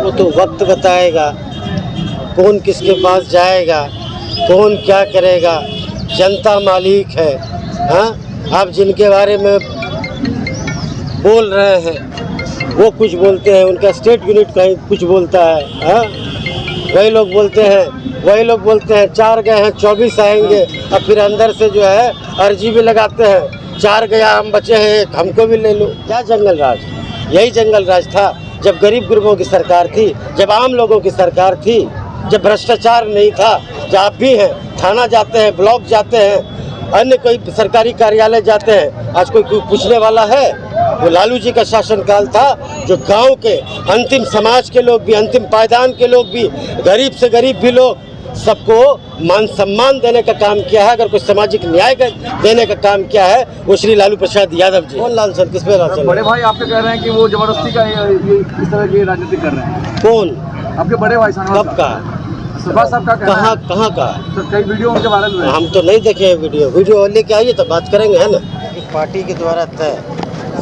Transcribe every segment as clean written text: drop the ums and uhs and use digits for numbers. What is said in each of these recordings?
वो तो वक्त बताएगा कौन किसके पास जाएगा, कौन क्या करेगा। जनता मालिक है। हाँ, आप जिनके बारे में बोल रहे हैं वो कुछ बोलते हैं, उनका स्टेट यूनिट कहीं कुछ बोलता है। हाँ, वही लोग बोलते हैं 4 गए हैं 24 आएंगे, और फिर अंदर से जो है अर्जी भी लगाते हैं 4 गया हम बचे हैं 1, हमको भी ले लो। क्या जंगल राज? यही जंगल राज था जब गरीब गुरबों की सरकार थी, जब आम लोगों की सरकार थी, जब भ्रष्टाचार नहीं था। जब आप भी हैं, थाना जाते हैं, ब्लॉक जाते हैं, अन्य कोई सरकारी कार्यालय जाते हैं, आज कोई पूछने वाला है? वो लालू जी का शासनकाल था जो गांव के अंतिम समाज के लोग भी, अंतिम पायदान के लोग भी, गरीब से गरीब भी लोग, सबको मान सम्मान देने का काम किया है। अगर कोई सामाजिक न्याय देने का काम किया है वो श्री लालू प्रसाद यादव जी। कौन लाल सर, किस पे लाल? बड़े भाई आपके कह रहे हैं कि वो जबरदस्ती का ये इस तरह की राजनीति कर रहे हैं। कौन? आपके बड़े भाई साहब। कब का? सुभाष साहब का कहना है। कहाँ का? तो कई वीडियो उनके वायरल हुए। हम तो नहीं देखे हैं वीडियो लेके आइए तो बात करेंगे, है ना। पार्टी के द्वारा तय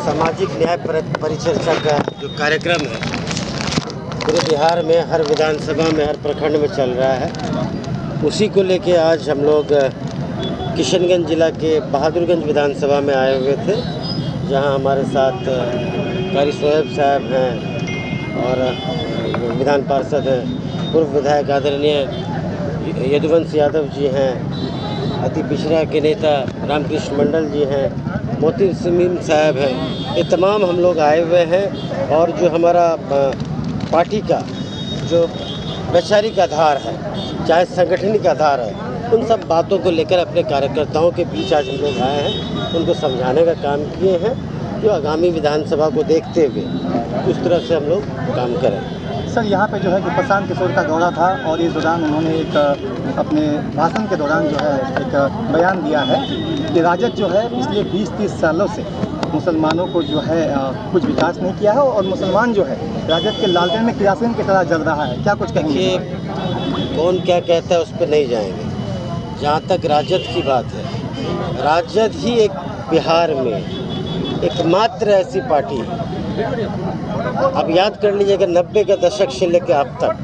सामाजिक न्याय परिचर्चा का जो कार्यक्रम है पूरे बिहार में हर विधानसभा में, हर प्रखंड में चल रहा है, उसी को लेके आज हम लोग किशनगंज जिला के बहादुरगंज विधानसभा में आए हुए थे, जहां हमारे साथ कारी शोएब साहब हैं और विधान पार्षद हैं, पूर्व विधायक आदरणीय यदुवंश यादव जी हैं, अति पिछड़ा के नेता रामकृष्ण मंडल जी हैं, मोती सिमीम साहब हैं। ये तमाम हम लोग आए हुए हैं और जो हमारा पार्टी का जो वैचारिक आधार है, चाहे संगठनिक आधार है, उन सब बातों को लेकर अपने कार्यकर्ताओं के बीच आज हम लोग आए हैं, उनको समझाने का काम किए हैं जो आगामी विधानसभा को देखते हुए उस तरह से हम लोग काम करें। सर, यहाँ पे जो है कि प्रशांत किशोर का दौरा था और इस दौरान उन्होंने एक अपने भाषण के दौरान जो है एक बयान दिया है कि राजद जो है पिछले 20-30 सालों से मुसलमानों को जो है कुछ विकास नहीं किया है और मुसलमान जो है राजद के लालटेन में किरासन की तरह जल रहा है। क्या कुछ कहेंगे? कौन क्या कहता है उस पर नहीं जाएंगे। जहाँ तक राजद की बात है, राजद ही एक बिहार में एकमात्र ऐसी पार्टी है। अब याद कर लीजिएगा 90 के दशक से लेकर अब तक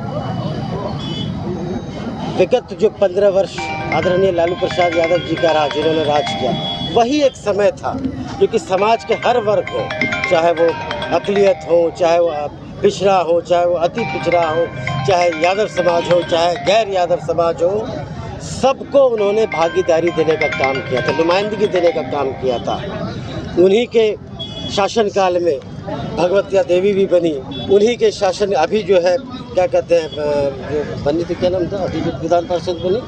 विगत जो 15 वर्ष आदरणीय लालू प्रसाद यादव जी का राज, जिन्होंने राज किया, वही एक समय था जो कि समाज के हर वर्ग हो, चाहे वो अक़लियत हो, चाहे वो पिछड़ा हो, चाहे वो अति पिछड़ा हो, चाहे यादव समाज हो, चाहे गैर यादव समाज हो, सबको उन्होंने भागीदारी देने का काम किया था, नुमाइंदगी देने का काम किया था। उन्हीं के शासनकाल में भगवतिया देवी भी बनी, उन्हीं के शासन अभी जो है क्या कहते हैं जो बनी थी, क्या नाम था अभी जो विधान पार्षद बनी,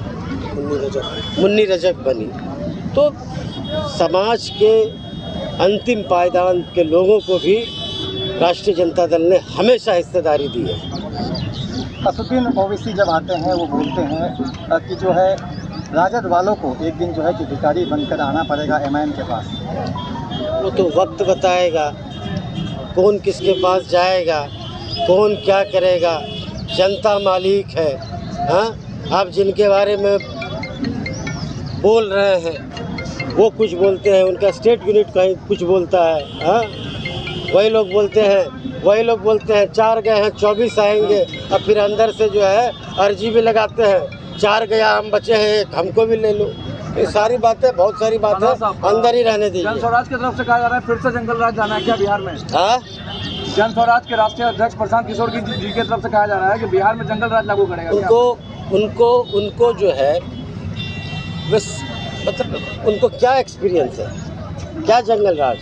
मुन्नी रजक बनी। तो समाज के अंतिम पायदान के लोगों को भी राष्ट्रीय जनता दल ने हमेशा हिस्सेदारी दी है। असुद्दीन ओवैसी जब आते हैं वो बोलते हैं कि जो है राजद वालों को एक दिन जो है कि भिखारी बनकर आना पड़ेगा एमआईएम के पास। वो तो वक्त बताएगा कौन किसके पास जाएगा, कौन क्या करेगा। जनता मालिक है। हाँ, आप जिनके बारे में बोल रहे हैं वो कुछ बोलते हैं, उनका स्टेट यूनिट कहीं कुछ बोलता है। हाँ, वही लोग बोलते हैं 4 गए हैं 24 आएंगे, और फिर अंदर से जो है अर्जी भी लगाते हैं 4 गया हम बचे हैं 1, हमको भी ले लो। ये सारी बातें, बहुत सारी बातें अंदर ही रहने दीजिए। जन स्वराज की तरफ से कहा जा रहा है फिर से जंगल राज जाना है क्या बिहार में? हाँ, जन स्वराज के राष्ट्रीय अध्यक्ष प्रशांत किशोर जी की तरफ से कहा जा रहा है कि बिहार में जंगल राज लागू करेगा। उनको जो है बस मतलब उनको क्या एक्सपीरियंस है, क्या जंगल राज?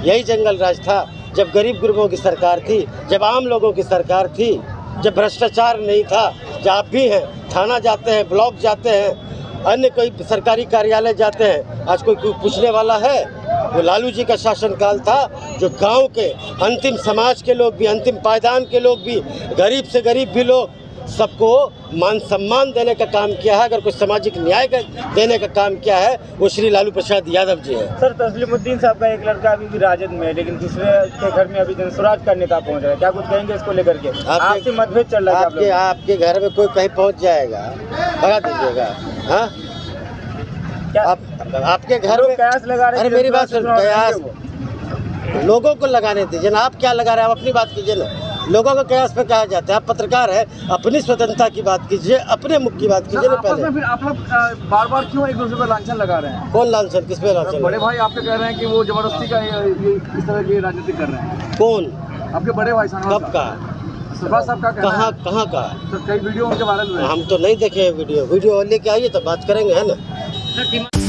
यही जंगल राज था जब गरीब गुरबों की सरकार थी, जब आम लोगों की सरकार थी, जब भ्रष्टाचार नहीं था। जब आप भी हैं, थाना जाते हैं, ब्लॉक जाते हैं, अन्य कोई सरकारी कार्यालय जाते हैं, आज कोई पूछने वाला है? वो लालू जी का शासनकाल था जो गांव के अंतिम समाज के लोग भी, अंतिम पायदान के लोग भी, गरीब से गरीब भी लोग, सबको मान सम्मान देने का काम किया है। अगर कोई सामाजिक न्याय देने का काम किया है वो श्री लालू प्रसाद यादव जी है। सर, तस्लीमुद्दीन साहब का एक लड़का अभी भी राजद में है, लेकिन दूसरे के घर में अभी जनस्वराज का नेता पहुंच रहा है। क्या कुछ कहेंगे इसको लेकर के? आपसे मतभेद चल रहा है? आपके घर में कोई कहीं पहुंच जाएगा, भगा दीजिएगा। हाँ, आपके घर में कयास लगा रहे हैं। मेरी बात सुन, कयास लोगों को लगाने दीजिए ना, आप क्या लगा रहे हैं? आप अपनी बात कीजिए ना। लोगों को क्या इस पे कहा जाता है? आप पत्रकार है, अपनी स्वतंत्रता की बात कीजिए, अपने मुख की बात कीजिए ना आपस पहले। में फिर आप लोग बार-बार क्यों एक दूसरे पर लांछन लगा रहे हैं? कौन लांछन, किस पे लांछन? बड़े भाई आपके कह रहे हैं कि वो जबरदस्ती का ये इस तरह की राजनीति कर रहे हैं। कौन? आपके बड़े भाई कब का? सुभाष साहब का कहना है। कहाँ का? तो कई वीडियो उनके वायरल हुए हैं। हम तो नहीं देखे वीडियो लेके आइए तो बात करेंगे, है ना।